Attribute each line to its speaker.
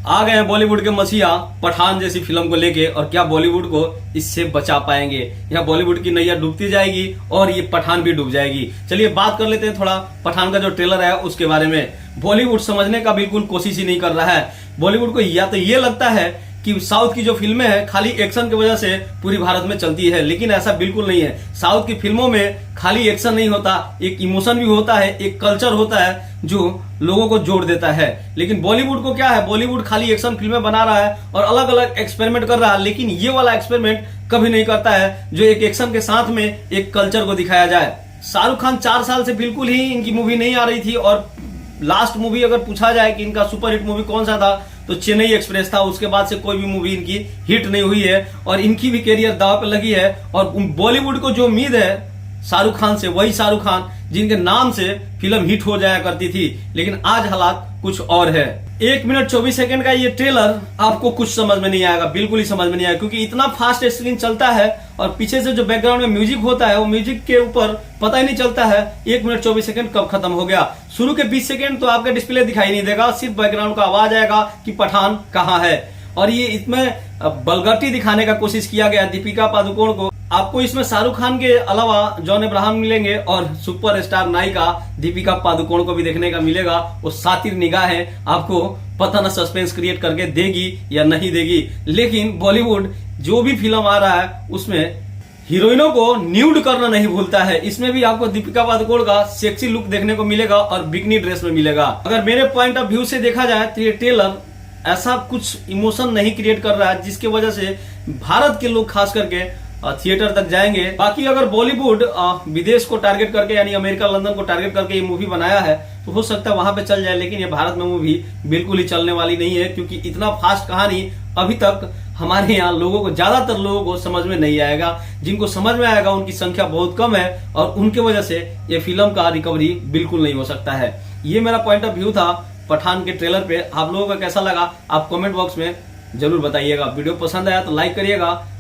Speaker 1: आ गए हैं बॉलीवुड के मसीहा पठान जैसी फिल्म को लेके, और क्या बॉलीवुड को इससे बचा पाएंगे या बॉलीवुड की नैया डूबती जाएगी और ये पठान भी डूब जाएगी। चलिए बात कर लेते हैं थोड़ा पठान का जो ट्रेलर है उसके बारे में। बॉलीवुड समझने का बिल्कुल कोशिश ही नहीं कर रहा है। बॉलीवुड को या तो ये लगता है कि साउथ की जो फिल्में हैं खाली एक्शन की वजह से पूरी भारत में चलती है, लेकिन ऐसा बिल्कुल नहीं है। साउथ की फिल्मों में खाली एक्शन नहीं होता, एक इमोशन भी होता है, एक कल्चर होता है जो लोगों को जोड़ देता है। लेकिन बॉलीवुड को क्या है, बॉलीवुड खाली एक्शन फिल्में बना रहा है और अलग अलग एक्सपेरिमेंट कर रहा है, लेकिन ये वाला एक्सपेरिमेंट कभी नहीं करता है जो एक एक्शन के साथ में एक कल्चर को दिखाया जाए। शाहरुख खान 4 साल से बिल्कुल ही इनकी मूवी नहीं आ रही थी, और लास्ट मूवी अगर पूछा जाए कि इनका सुपरहिट मूवी कौन सा था तो चेन्नई एक्सप्रेस था। उसके बाद से कोई भी मूवी इनकी हिट नहीं हुई है और इनकी भी कैरियर दांव पे लगी है। और बॉलीवुड को जो उम्मीद है शाहरुख खान से, वही शाहरुख खान जिनके नाम से फिल्म हिट हो जाया करती थी, लेकिन आज हालात कुछ और है। 1 मिनट 24 सेकंड का ये ट्रेलर आपको कुछ समझ में नहीं आएगा, बिल्कुल ही समझ में नहीं आएगा, क्योंकि इतना फास्ट स्क्रीन चलता है और पीछे से जो बैकग्राउंड में म्यूजिक होता है वो म्यूजिक के ऊपर पता ही नहीं चलता है 1 मिनट 24 सेकंड कब खत्म हो गया। शुरू के 20 सेकंड तो आपका डिस्प्ले दिखाई नहीं देगा, सिर्फ बैकग्राउंड का आवाज आएगा कि पठान कहाँ है। और ये इसमें बलगटी दिखाने का कोशिश किया गया दीपिका पादुकोण को। आपको इसमें शाहरुख खान के अलावा जॉन अब्राहम मिलेंगे और सुपरस्टार नायिका दीपिका पादुकोण को भी देखने का मिलेगा। वो सातिर निगाहें आपको पता ना सस्पेंस क्रिएट करके देगी या नहीं देगी। लेकिन बॉलीवुड जो भी फिल्म आ रहा है उसमें हीरोइनों को न्यूड करना नहीं भूलता है। इसमें भी आपको दीपिका पादुकोण का सेक्सी लुक देखने को मिलेगा और बिकनी ड्रेस में मिलेगा। अगर मेरे पॉइंट ऑफ व्यू से देखा जाए तो ये ट्रेलर ऐसा कुछ इमोशन नहीं क्रिएट कर रहा है जिसकी वजह से भारत के लोग खास करके थिएटर तक जाएंगे। बाकी अगर बॉलीवुड विदेश को टारगेट करके यानी अमेरिका लंदन को टारगेट करके ये मूवी बनाया है तो हो सकता है वहां पे चल जाए, लेकिन ये भारत में मूवी बिल्कुल ही चलने वाली नहीं है, क्योंकि इतना फास्ट कहानी अभी तक हमारे यहाँ लोगों को, ज्यादातर लोगों को समझ में नहीं आएगा। जिनको समझ में आएगा उनकी संख्या बहुत कम है और उनके वजह से ये फिल्म का रिकवरी बिल्कुल नहीं हो सकता है। ये मेरा पॉइंट ऑफ व्यू था पठान के ट्रेलर पे। आप लोगों को कैसा लगा आप कमेंट बॉक्स में जरूर बताइएगा। वीडियो पसंद आया तो लाइक करिएगा।